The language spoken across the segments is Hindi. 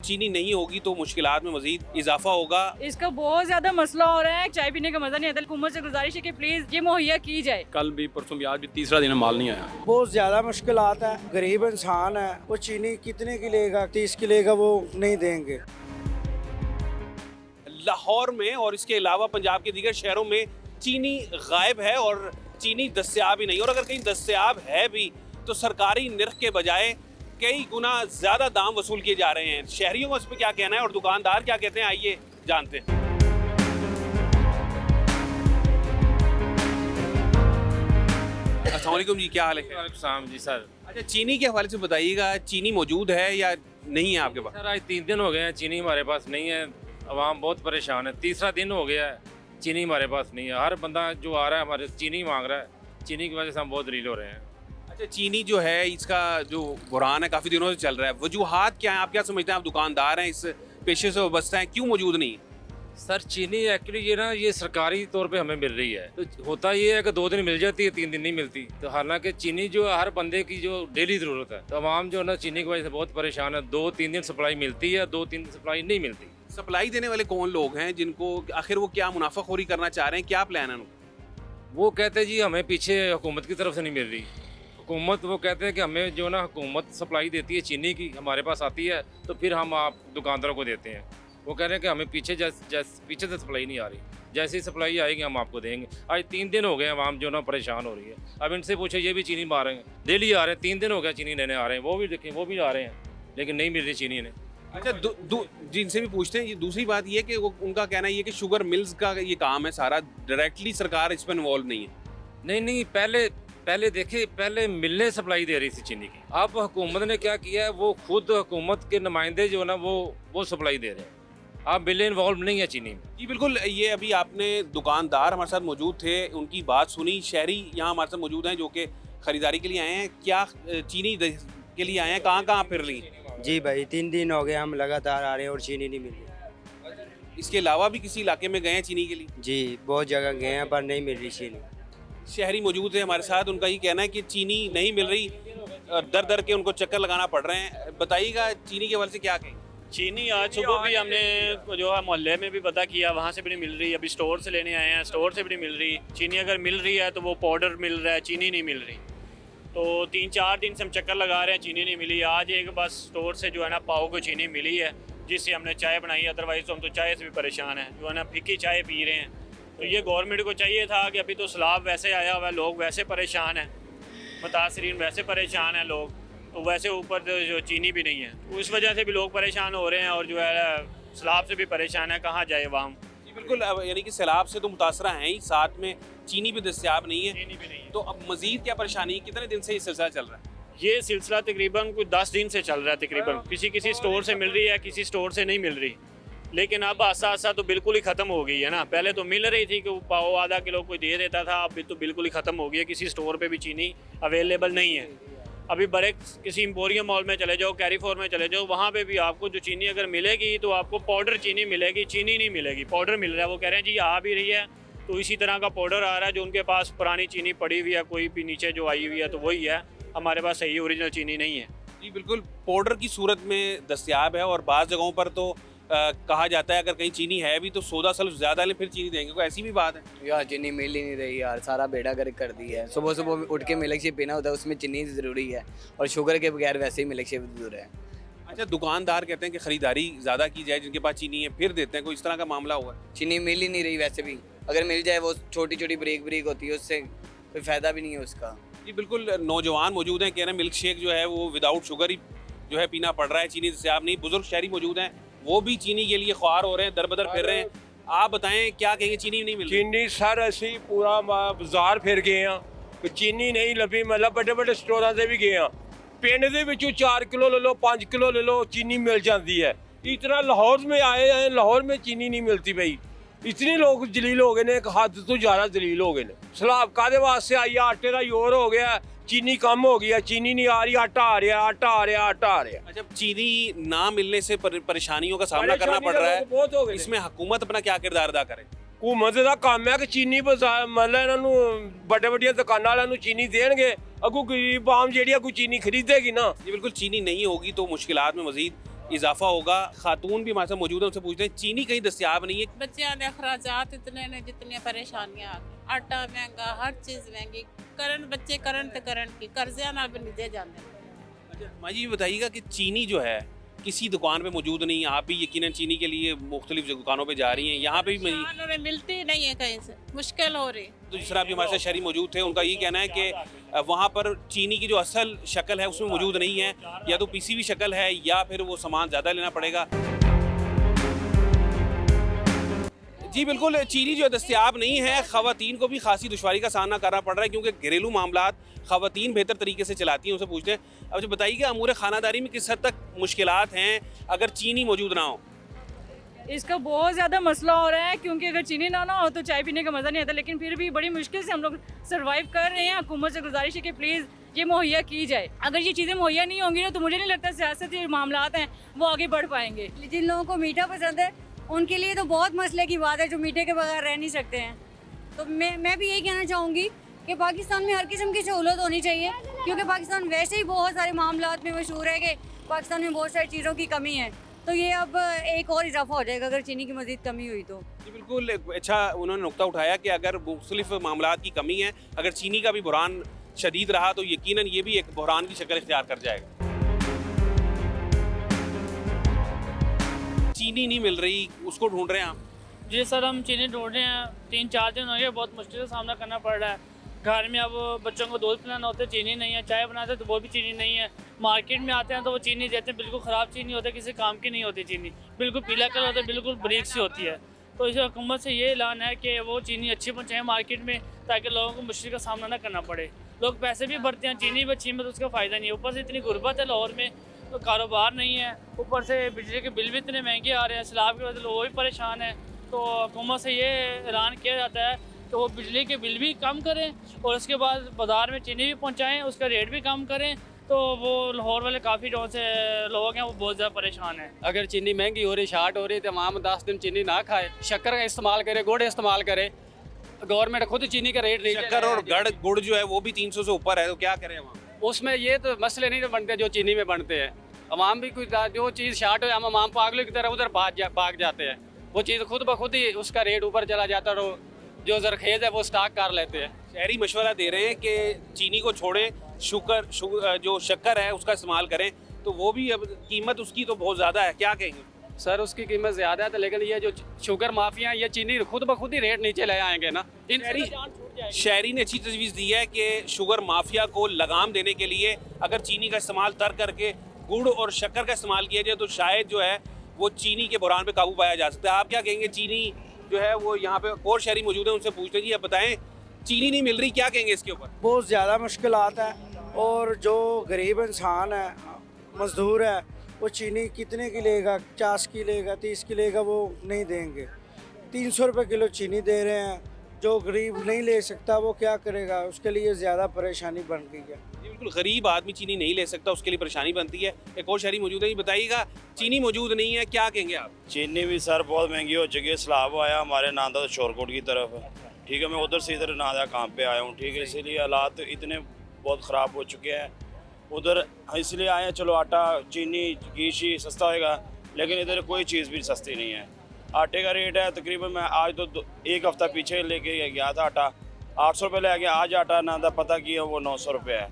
चीनी नहीं होगी तो मुश्किलात में मजीद इजाफा होगा। इसका बहुत ज्यादा मसला हो रहा है, चाय पीने का मजा नहीं आता। हुकूमत से गुजारिश है कि प्लीज ये मुहैया की जाए। कल भी परसों भी आज भी तीसरा दिन माल नहीं आया। बहुत ज्यादा मुश्किलात है, गरीब इंसान है, वो चीनी कितने की लेगा, 30 की लेगा, वो नहीं देंगे। लाहौर में और इसके अलावा पंजाब के दीगर शहरों में चीनी गायब है और चीनी दस्तयाब ही नहीं, और अगर कहीं दस्तयाब है भी तो सरकारी निर्ख के बजाय कई गुना ज्यादा दाम वसूल किए जा रहे हैं। शहरियों का इस पर क्या कहना है और दुकानदार क्या कहते हैं, आइए जानते हैं। अस्सलाम वालेकुम जी, क्या हाल है? शाम जी सर। अच्छा, चीनी के हवाले से बताइएगा, चीनी मौजूद है या नहीं है आपके पास? सर आज 3 दिन हो गए हैं, चीनी हमारे पास नहीं है। आवाम बहुत परेशान है। तीसरा दिन हो गया है, चीनी हमारे पास नहीं है। हर बंदा जो आ रहा है हमारे चीनी मांग रहा है। चीनी की वजह से हम बहुत रील हो रहे हैं। अच्छा, चीनी जो है इसका जो बुरान है काफ़ी दिनों से चल रहा है। वजूहात क्या है, आप क्या समझते हैं? आप दुकानदार हैं, इस पेशे से वाबस्ता हैं, क्यों मौजूद नहीं है? सर चीनी एक्चुअली ये सरकारी तौर पे हमें मिल रही है। तो होता ये है कि 2 दिन मिल जाती है, 3 दिन नहीं मिलती। तो हालांकि चीनी जो हर बंदे की जो डेली ज़रूरत है, तो आवाम जो है ना चीनी की वजह से बहुत परेशान है। 2-3 दिन सप्लाई मिलती है, 2-3 दिन सप्लाई नहीं मिलती। सप्लाई देने वाले कौन लोग हैं जिनको आखिर वो क्या मुनाफाखोरी करना चाह रहे हैं, क्या प्लान है उनका? वो कहते हैं जी हमें पीछे हुकूमत की तरफ से नहीं मिल रही। हुकूमत वो कहते हैं कि हमें जो ना हुकूमत सप्लाई देती है चीनी की, हमारे पास आती है तो फिर हम आप दुकानदारों को देते हैं। वो कह रहे हैं कि हमें पीछे पीछे से सप्लाई नहीं आ रही, जैसी ही सप्लाई आएगी हम आपको देंगे। आज 3 दिन हो गए आवाम जो ना परेशान हो रही है। अब इनसे पूछे, ये भी चीनी मार रहे हैं, डेली आ रहे हैं। 3 दिन हो गया चीनी लेने आ रहे हैं, वो भी देखें वो भी आ रहे हैं, लेकिन नहीं मिल रही चीनी इन्हें। अच्छा, जिनसे भी पूछते हैं, ये दूसरी बात ये कि उनका कहना ये कि शुगर मिल्स का ये काम है सारा, डायरेक्टली सरकार इस पर इन्वॉल्व नहीं है। नहीं पहले देखिए, पहले मिलने सप्लाई दे रही थी चीनी की। अब हुकूमत ने क्या किया है, वो खुद हुकूमत के नुमाइंदे जो है ना वो सप्लाई दे रहे हैं। आप मिले इन्वॉल्व नहीं है चीनी में। जी बिल्कुल, ये अभी आपने दुकानदार हमारे साथ मौजूद थे, उनकी बात सुनी। शहरी यहाँ हमारे साथ मौजूद हैं जो कि ख़रीदारी के लिए आए हैं। क्या चीनी के लिए आए हैं? कहाँ फिर ली? जी भाई, 3 दिन हो गए हम लगातार आ रहे हैं और चीनी नहीं मिल रही। इसके अलावा भी किसी इलाके में गए हैं चीनी के लिए? जी बहुत जगह गए हैं पर नहीं मिल रही चीनी। शहरी मौजूद है हमारे साथ, उनका ये कहना है कि चीनी नहीं मिल रही, दर के उनको चक्कर लगाना पड़ रहे हैं। बताइएगा चीनी के हवाले से क्या कहें? चीनी आज सुबह भी हमने जो है मोहल्ले में भी पता किया, वहाँ से भी नहीं मिल रही। अभी स्टोर से लेने आए हैं, स्टोर से भी नहीं मिल रही चीनी। अगर मिल रही है तो वो पाउडर मिल रहा है, चीनी नहीं मिल रही। तो 3-4 दिन से हम चक्कर लगा रहे हैं, चीनी नहीं मिली। आज एक बस स्टोर से जो है ना पाव को चीनी मिली है, जिससे हमने चाय बनाई। अदरवाइज़ तो हम तो चाय से भी परेशान हैं, जो है ना फीकी चाय पी रहे हैं। तो ये गवर्नमेंट को चाहिए था कि अभी तो सैलाब वैसे आया हुआ है, लोग वैसे परेशान हैं, मुतासरीन वैसे परेशान हैं लोग, तो वैसे ऊपर जो चीनी भी नहीं है, तो इस वजह से भी लोग परेशान हो रहे हैं और जो है सैलाब से भी परेशान है। कहाँ जाए वाम? जी बिल्कुल, यानी कि सैलाब से तो मुतासरा हैं ही, साथ में चीनी भी दस्तयाब नहीं है। चीनी भी नहीं है। तो अब मजीद क्या परेशानी, कितने दिन से ये सिलसिला चल रहा है? ये सिलसिला तकरीबन कुछ 10 दिन से चल रहा है तकरीबन। किसी स्टोर से मिल रही है, किसी स्टोर से नहीं मिल रही। लेकिन अब आस्ता तो बिल्कुल ही ख़त्म हो गई है ना। पहले तो मिल रही थी कि वो पाव आधा किलो कोई दे देता था, अब तो बिल्कुल ही ख़त्म हो गई है। किसी स्टोर पे भी चीनी अवेलेबल नहीं है। अभी बड़े किसी एम्पोरियम मॉल में चले जाओ, कैरीफोर में चले जाओ, वहाँ पे भी आपको जो चीनी अगर मिलेगी तो आपको पाउडर चीनी मिलेगी, चीनी नहीं मिलेगी। पाउडर मिल रहा है, वो कह रहे हैं जी आ भी रही है तो इसी तरह का पाउडर आ रहा है। जो उनके पास पुरानी चीनी पड़ी हुई है, कोई भी नीचे जो आई हुई है, तो वही है। हमारे पास सही ओरिजिनल चीनी नहीं है। जी बिल्कुल, पाउडर की सूरत में दस्तयाब है और बाज़ जगहों पर तो कहा जाता है अगर कहीं चीनी है भी तो सौदा सल्फ ज़्यादा लें फिर चीनी देंगे। कोई ऐसी भी बात है? यार चीनी मिल ही नहीं रही यार, सारा बेड़ा गर्क कर दी है। सुबह सुबह उठ के मिल्क शेक पीना होता है, उसमें चीनी ज़रूरी है, और शुगर के बगैर वैसे ही मिल्क शेक दूर है। अच्छा, दुकानदार कहते हैं कि ख़रीदारी ज़्यादा की जाए, जिनके पास चीनी है फिर देते हैं। कोई इस तरह का मामला हुआ है? चीनी मिल ही नहीं रही। वैसे भी अगर मिल जाए वो छोटी छोटी ब्रेक होती है, उससे कोई फ़ायदा भी नहीं है उसका। जी बिल्कुल, नौजवान मौजूद हैं, कह रहे हैं मिल्क शेक जो है वो विदाउट शुगर ही जो है पीना पड़ रहा है, चीनी दस्तयाब नहीं। बुजुर्ग शहरी मौजूद हैं, वो भी चीनी के लिए ख्वार हो रहे हैं, दर बदर फिर रहे हैं। आप बताएं क्या कहेंगे? चीनी नहीं मिल रही? चीनी सर असी पूरा बाजार फिर गए हाँ, चीनी नहीं लभी। मतलब बड़े बड़े स्टोर से भी गए हाँ, पिंड दे विचों 4 किलो ले लो, 5 किलो ले लो, चीनी मिल जाती है। इतना लाहौर में आए हैं, लाहौर में चीनी नहीं मिलती भाई। इतने लोग जलील हो गए ने, एक हद तो ज़्यादा जलील हो गए ने। सलाब कादे वास्ते आई है, आटे का जोर हो गया, चीनी कम हो गई है, चीनी नहीं आ रही, आटा आ रहा, आटा आ रहा, आटा आ रहा। अच्छा, चीनी ना मिलने से परेशानियों का सामना करना पड़ रहा बहुत हो है, गए। इसमें हुकूमत अपना क्या किरदार अदा करे? हुकूमत का काम है कि चीनी बाजार मतलब इन्होंने बड़े बड़िया दुकाना वालों चीनी देंगे, अगू गरीब आम जी अगू चीनी खरीदेगी ना। जी बिल्कुल, चीनी नहीं होगी तो मुश्किलात में मजीद इजाफा होगा। खातून भी हमारे साथ मौजूद है, उनसे पूछते हैं चीनी कहीं दस्तियाब नहीं है। ਬੱਚਿਆਂ ਦੇ ਅਖਰਾਜਾਤ ਇਤਨੇ ਨੇ ਜਿਤਨੀਆਂ ਪਰੇਸ਼ਾਨੀਆਂ ਆ ਗਈਆਂ ਆਟਾ ਮਹਿੰਗਾ हर चीज़ महंगी करन बच्चे करन तो करन की कर्जिया नाल भी निजे जाते हैं। अच्छा माँ जी ये बताइएगा कि चीनी जो है किसी दुकान पे मौजूद नहीं, आप भी यकीनन चीनी के लिए मुख्तलिफ दुकानों पे जा रही हैं, यहाँ पे भी किसानों में मिलती ही नहीं है कहीं से, मुश्किल हो रही। तो जिस तरह अभी हमारे साथ शहरी मौजूद थे उनका ये कहना है कि वहाँ पर चीनी की जो असल शक्ल है उसमें मौजूद नहीं है, या तो पीसी हुई शक्ल है या फिर वो सामान ज़्यादा लेना पड़ेगा। जी बिल्कुल, चीनी जो है दस्तियाब नहीं है। ख़वातीन को भी खासी दुश्वारी का सामना करना पड़ रहा है क्योंकि घरेलू मामलात ख़वातीन बेहतर तरीके से चलाती हैं। उनसे पूछते हैं अब जो बताइए अमूर ख़ानादारी में किस हद तक मुश्किलात हैं अगर चीनी मौजूद ना हो। इसका बहुत ज़्यादा मसला हो रहा है क्योंकि अगर चीनी ना हो तो चाय पीने का मज़ा नहीं आता, लेकिन फिर भी बड़ी मुश्किल से हम लोग सर्वाइव कर रहे हैं। हुकूमत से गुजारिश है कि प्लीज़ ये मुहैया की जाए। अगर ये चीज़ें मुहैया नहीं होंगी ना तो मुझे नहीं लगता सियासती मामलात हैं वो आगे बढ़ पाएंगे। जिन लोगों को मीठा पसंद है उनके लिए तो बहुत मसले की बात है, जो मीठे के बगैर रह नहीं सकते हैं। तो मैं भी यही कहना चाहूँगी कि पाकिस्तान में हर किस्म की सहूलत होनी चाहिए, क्योंकि पाकिस्तान वैसे ही बहुत सारे मामलात में मशहूर है कि पाकिस्तान में बहुत सारी चीज़ों की कमी है। तो ये अब एक और इजाफा हो जाएगा अगर चीनी की मज़ीद कमी हुई तो। जी बिल्कुल, अच्छा उन्होंने नुक्ता उठाया कि अगर मुख्तलिफ मामलात की कमी है, अगर चीनी का भी बुहरान शदीद रहा तो यकीनन ये भी एक बुहरान की शक्ल इख्तियार कर जाएगा। चीनी नहीं मिल रही, उसको ढूंढ रहे हैं आप? जी सर, हम चीनी ढूंढ रहे हैं, 3-4 दिन हो गए, बहुत मुश्किल का सामना करना पड़ रहा है। घर में अब बच्चों को दूध पिलाना होता है, चीनी नहीं है, चाय बनाते हैं तो वो भी चीनी नहीं है। मार्केट में आते हैं तो वो चीनी देते हैं, बिल्कुल ख़राब चीनी होती है, किसी काम की नहीं होती चीनी, बिल्कुल पीला कलर होता है, बिल्कुल बारीक सी होती है। तो इस हुकूमत से ये ऐलान है कि वो चीनी अच्छी पहुँचाएँ मार्केट में, ताकि लोगों को मुश्किल का सामना ना करना पड़े। लोग पैसे भी भरते हैं, चीनी भी अच्छी में तो उसका फ़ायदा नहीं है। ऊपर से इतनी गुर्बत है लाहौर में, तो कारोबार नहीं है, ऊपर से बिजली के बिल भी इतने महंगे आ रहे हैं, सैलाब की वजह से लोग भी परेशान हैं। तो हुकूमत से ये ऐलान किया जाता है कि वो बिजली के बिल भी कम करें और उसके बाद बाज़ार में चीनी भी पहुंचाएं, उसका रेट भी कम करें। तो वो लाहौर वाले काफ़ी जो से लोग हैं वो बहुत ज़्यादा परेशान हैं। अगर चीनी महंगी हो रही, शार्ट हो रही, तो आम 10 दिन चीनी ना खाए, शक्कर का इस्तेमाल करे, गुड़ इस्तेमाल करे। गवर्नमेंट खुद चीनी का रेट शक्कर और गुड़ जो है वो भी 300 से ऊपर है, तो क्या करें वहाँ? उसमें ये तो मसले नहीं बनते जो चीनी में बनते हैं। अवाम भी कुछ जो चीज़ शार्ट हो, हम अवाम पागलों की तरह उधर भाग जाते हैं। वो चीज़ खुद ब खुद ही उसका रेट ऊपर चला जाता है, जो जरखेज़ है वो स्टॉक कर लेते हैं। शहरी मशवरा दे रहे हैं कि चीनी को छोड़ें, जो शक्कर है उसका इस्तेमाल करें, तो वो भी अब कीमत उसकी तो बहुत ज़्यादा है, क्या कहेंगे? सर उसकी कीमत ज़्यादा है, तो लेकिन ये जो शुगर माफिया ये चीनी खुद ब खुद ही रेट नीचे ले आएंगे ना। शहरी ने अच्छी तजवीज़ दी है कि शुगर माफिया को लगाम देने के लिए अगर चीनी का इस्तेमाल तर्क करके गुड़ और शक्कर का इस्तेमाल किया जाए तो शायद जो है वो चीनी के बुहरान पे काबू पाया जा सकता है। आप क्या कहेंगे? चीनी जो है वो यहाँ पे और शहरी मौजूद है, उनसे पूछते जी, आप बताएं चीनी नहीं मिल रही, क्या कहेंगे इसके ऊपर? बहुत ज़्यादा मुश्किलात है, और जो गरीब इंसान है, मज़दूर है, वो चीनी कितने की लेगा? 50 की लेगा, 30 की लेगा, वो नहीं देंगे। 300 रुपये किलो चीनी दे रहे हैं, जो गरीब नहीं ले सकता वो क्या करेगा? उसके लिए ज़्यादा परेशानी बन गई है। बिल्कुल, गरीब आदमी चीनी नहीं ले सकता, उसके लिए परेशानी बनती है। एक और शहरी मौजूद है, ये बताइएगा चीनी मौजूद नहीं है, क्या कहेंगे आप? चीनी भी सर बहुत महंगी हो चुकी है। सैलाब आया हमारे नांदा तो शोरकोट की तरफ, ठीक है, मैं उधर से इधर नांदा काम पे आया हूँ, ठीक है, इसीलिए हालात इतने बहुत ख़राब हो चुके हैं। उधर इसलिए आए हैं, चलो आटा चीनी घी शी सस्ता होएगा, लेकिन इधर कोई चीज़ भी सस्ती नहीं है। आटे का रेट है तकरीबन, मैं आज तो एक हफ़्ता पीछे लेके गया था आटा, 800 रुपये ले गया, आज आटा नांदा पता किया वो 900 रुपये है,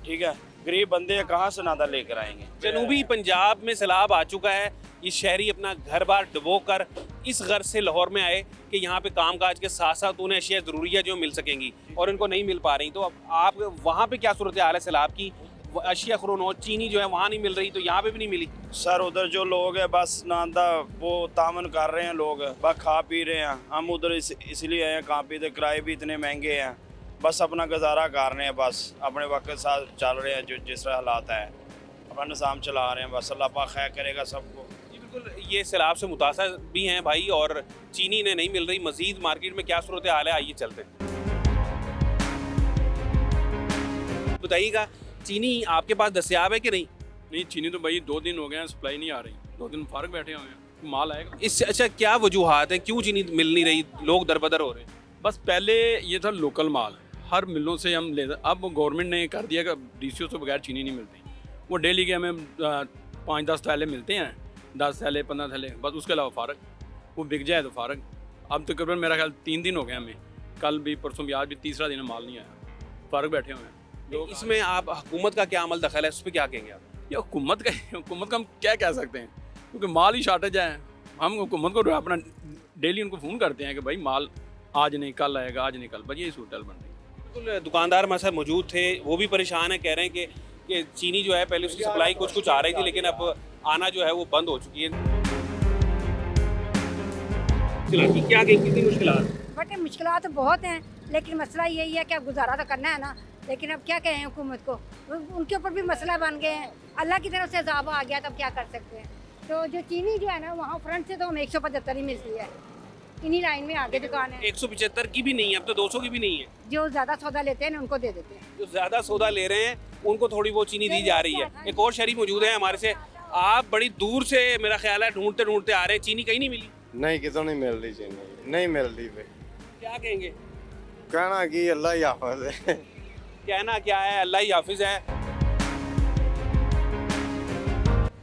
ठीक है। गरीब बंदे कहाँ से नांदा लेकर आएंगे? जनूबी पंजाब में सैलाब आ चुका है, ये शहरी अपना घर बार डुबो कर इस गर्ज से लाहौर में आए कि यहाँ पे कामकाज के साथ साथ उन्हें अशिया ज़रूरिया जो मिल सकेंगी और इनको नहीं मिल पा रही। तो अब आप वहाँ पे क्या सूरत हाल है सैलाब की? अशिया खरोनोट चीनी जो है वहाँ नहीं मिल रही, तो यहाँ पे भी नहीं मिली। सर उधर जो लोग हैं बस नांदा वो तामन कर रहे हैं, लोग बस खा पी रहे हैं। हम उधर इसलिए आए हैं, खा पी तो किराए भी इतने महंगे हैं, बस अपना गुजारा कर रहे हैं, बस अपने वक्त के साथ चल रहे हैं, जो जिस तरह हालात है अपना निज़ाम चला रहे हैं, बस अल्लाह पाक खैर करेगा सबको। बिल्कुल, ये सैलाब से मुतासर भी हैं भाई, और चीनी ने नहीं मिल रही। मज़ीद मार्केट में क्या सूरत हाल है, आइए चलते हैं। बताइएगा चीनी आपके पास दस्तियाब है कि नहीं? नहीं, चीनी तो भाई 2 दिन हो गए हैं, सप्लाई नहीं आ रही, 2 दिन फारग बैठे हुए हैं, माल आएगा इससे। अच्छा, क्या वजूहात है, क्यों चीनी मिल नहीं रही, लोग दरबदर हो रहे हैं? बस पहले ये था लोकल माल, हर मिलों से हम लेते, अब गवर्नमेंट ने कर दिया कि DCO से बगैर चीनी नहीं मिलती। वो डेली के हमें 5-10 थैले मिलते हैं, 10 थैले 15 थैले, बस उसके अलावा फ़र्क, वो बिक जाए तो फ़र्क। अब तकरीबन मेरा ख्याल 3 दिन हो गए हमें, कल भी परसों भी, आज भी तीसरा दिन माल नहीं आया, फ़र्क बैठे हुए हैं। तो इसमें आप हुकूमत का क्या अमल दखल है, उस पर क्या कहेंगे आप? या हुकूमत का हम क्या कह सकते हैं, क्योंकि माल ही शॉर्टेज है। हम हुकूमत को अपना डेली उनको फ़ोन करते हैं कि भाई माल आज नहीं कल आएगा, आज नहीं कल, बस यही सूरत बन रही है। बिल्कुल, दुकानदार हमारे साथ मौजूद थे, वो भी परेशान है, कह रहे हैं कि चीनी जो है पहले उसकी सप्लाई कुछ आ रही थी, लेकिन अब आना जो है वो बंद हो चुकी है। क्या कितनी मुश्किलात? बट मुश्किलात तो बहुत हैं, लेकिन मसला यही है कि अब गुजारा तो करना है ना। लेकिन अब क्या कहें हुकूमत को, उनके ऊपर भी मसला बन गए हैं। अल्लाह की तरफ से अज़ाब आ गया, तब क्या कर सकते हैं। तो जो चीनी जो है ना, वहाँ फ्रंट से तो हमें 175 ही मिलती है, इन्हीं लाइन में आगे दुकान है। 175 की भी नहीं है, अब तो 200 की भी नहीं है। जो ज़्यादा सौदा लेते हैं ना, उनको दे देते हैं। जो ज़्यादा सौदा ले रहे हैं उनको थोड़ी बहुत चीनी दी जा रही है। एक और शहरी मौजूद है हमारे से, आप बड़ी दूर से मेरा ख्याल है ढूंढते ढूंढते आ रहे हैं, चीनी कहीं नहीं मिली? नहीं, कितों नहीं मिल रही चीनी, नहीं मिल रही। क्या कहेंगे? कहना कि अल्लाह ही हाफ़िज़ है। कहना क्या है, अल्लाह ही हाफिज है।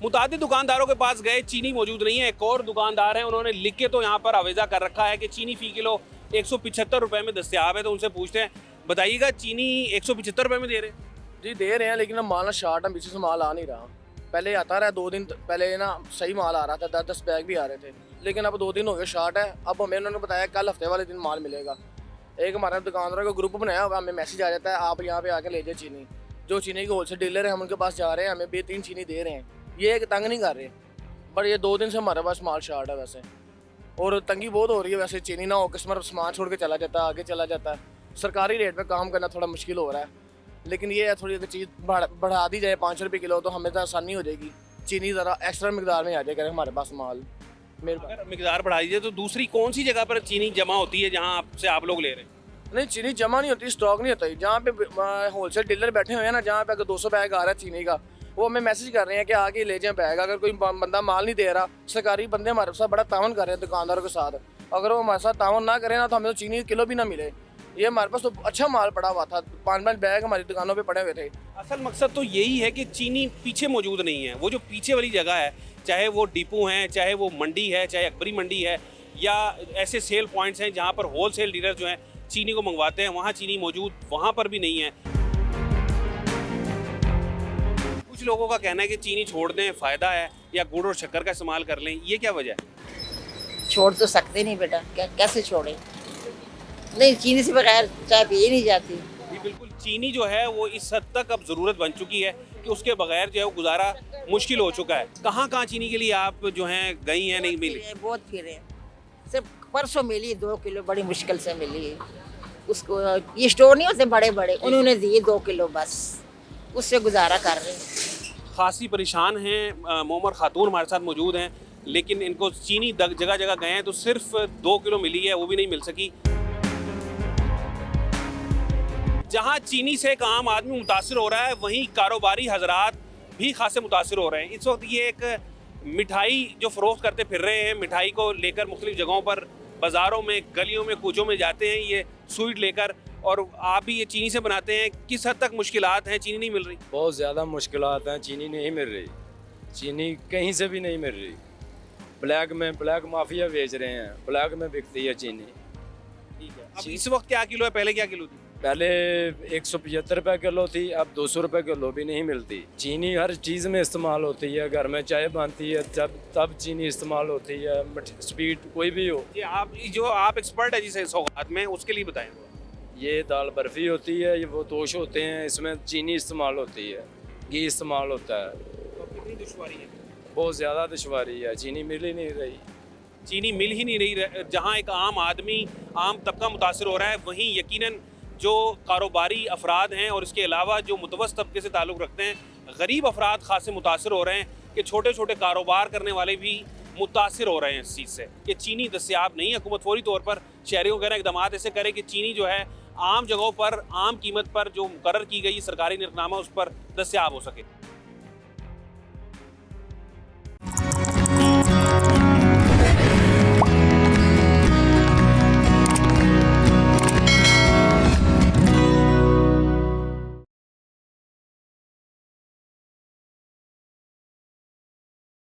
मुतादिद दुकानदारों के पास गए, चीनी मौजूद नहीं है। एक और दुकानदार हैं, उन्होंने लिख के तो यहाँ पर आवेजा कर रखा है कि चीनी फ़ी किलो 175 रुपये में दस्तियाब है। तो उनसे पूछते हैं, बताइएगा चीनी 175 रुपये में दे रहे हैं? जी दे रहे हैं, लेकिन अब माल ना शार्ट है, पीछे से माल आ नहीं रहा। पहले आता रहा, 2 दिन पहले ना सही माल आ रहा था, 10-10 बैग भी आ रहे थे, लेकिन अब 2 दिन हो गए शार्ट है। अब हमें उन्होंने बताया कल हफ्ते वाले दिन माल मिलेगा। एक हमारा दुकानदारों का ग्रुप बनाया हुआ, हमें मैसेज आ जाता है आप यहाँ पे आके ले जाए चीनी। जो चीनी के होलसेल डीलर हैं हम उनके पास जा रहे हैं, हमें बेहतरीन चीनी दे रहे हैं। ये एक तंग नहीं कर रहे, पर ये 2 दिन से हमारे पास माल शार्ट है वैसे, और तंगी बहुत हो रही है। वैसे चीनी ना हो, कस्टमर सामान छोड़ के चला जाता है, आगे चला जाता है। सरकारी रेट पे काम करना थोड़ा मुश्किल हो रहा है, लेकिन ये है थोड़ी अगर चीज़ बढ़ा दी जाए 5 रुपये किलो, तो हमें तो आसानी हो जाएगी। चीनी ज़रा एक्स्ट्रा मिकदार में आ जाएगा हमारे पास माल। अगर मिकदार बढ़ा दीजिए तो दूसरी कौन सी जगह पर चीनी जमा होती है जहाँ आपसे आप लोग ले रहे हैं? नहीं, चीनी जमा नहीं होती, स्टॉक नहीं होता। जहाँ पे होलसेल डीलर बैठे हुए हैं ना, जहाँ पे अगर 200 बैग आ रहा है चीनी का, वो हमें मैसेज कर रहे हैं कि आगे ले जाएं बैग। अगर कोई बंदा माल नहीं दे रहा, सरकारी बंदे हमारे साथ बड़ा तावन कर रहे हैं दुकानदारों के साथ, अगर वो हमारे साथ तावन ना करें ना, तो हमें तो चीनी किलो भी ना मिले। ये हमारे पास तो अच्छा माल पड़ा हुआ था, 5-5 बैग हमारी दुकानों पे पड़े हुए थे। असल मकसद तो यही है कि चीनी पीछे मौजूद नहीं है। वो जो पीछे वाली जगह है, चाहे वो डिपो हैं, चाहे वो मंडी है, चाहे अकबरी मंडी है, या ऐसे सेल पॉइंट्स हैं जहाँ पर होल सेल डीलर जो हैं चीनी को मंगवाते हैं, वहाँ चीनी मौजूद वहाँ पर भी नहीं है। कुछ लोगों का कहना है कि चीनी छोड़ दें, फ़ायदा है, या गुड़ और शक्कर का इस्तेमाल कर लें। ये क्या वजह है? छोड़ तो सकते नहीं बेटा, कैसे छोड़े? नहीं, चीनी से बगैर चाय पी नहीं जाती। जी बिल्कुल, चीनी जो है वो इस हद तक अब ज़रूरत बन चुकी है कि उसके बगैर जो है वो गुजारा मुश्किल हो चुका है। कहाँ कहाँ चीनी के लिए आप जो हैं गई हैं, नहीं मिली? बहुत फिरे, सिर्फ परसों मिली 2 किलो, बड़ी मुश्किल से मिली। उसको ये स्टोर नहीं होते बड़े बड़े, उन्होंने दिए 2 किलो, बस उससे गुजारा कर रहे हैं। खासी परेशान हैं। मोमर खातून हमारे साथ मौजूद हैं, लेकिन इनको चीनी जगह जगह गए हैं तो सिर्फ 2 किलो मिली है, वो भी नहीं मिल सकी। जहाँ चीनी से एक आम आदमी मुतासिर हो रहा है, वहीं कारोबारी हजरात भी खासे मुतासिर हो रहे हैं। इस वक्त ये एक मिठाई जो फ़रोख्त करते फिर रहे हैं, मिठाई को लेकर मुख्तलिफ जगहों पर, बाज़ारों में, गलियों में, कूचों में जाते हैं ये स्वीट लेकर, और आप भी ये चीनी से बनाते हैं। किस हद तक मुश्किलात हैं, चीनी नहीं मिल रही? बहुत ज़्यादा मुश्किलात हैं, चीनी नहीं मिल रही, चीनी कहीं से भी नहीं मिल रही। ब्लैक माफिया बेच रहे हैं, ब्लैक में बिकती है चीनी। ठीक है, अब इस वक्त क्या किलो है, पहले क्या किलो थी? पहले 175 रुपये किलो थी, अब 200 रुपये किलो भी नहीं मिलती। चीनी हर चीज़ में इस्तेमाल होती है, घर में चाय बनती है तब चीनी इस्तेमाल होती है, स्वीट कोई भी हो। ये आप एक्सपर्ट है जिसे सौगात में, उसके लिए बताएं। ये दाल बर्फ़ी होती है, ये वो तोश होते हैं, इसमें चीनी इस्तेमाल होती है, घी इस्तेमाल होता है। तो कितनी दुश्वारी है? बहुत ज़्यादा दुश्वारी है, चीनी मिल ही नहीं रही। चीनी मिल ही नहीं रही। जहाँ एक आम आदमी, आम तबका मुतासिर हो रहा है, वहीं यकीनन जो कारोबारी अफराद हैं और इसके अलावा जो मुतवस्सित तबके से ताल्लुक़ रखते हैं, गरीब अफराद खासे मुतासिर हो रहे हैं कि छोटे छोटे कारोबार करने वाले भी मुतासिर हो रहे हैं इस चीज़ से कि चीनी दस्तियाब नहीं है। हुकूमत फौरी तौर पर शहरियों को कहना इक़दाम ऐसे करे कि चीनी जो है आम जगहों पर आम कीमत पर जो मुकर्रर की गई सरकारी निरखनामा उस पर दस्तियाब हो सके।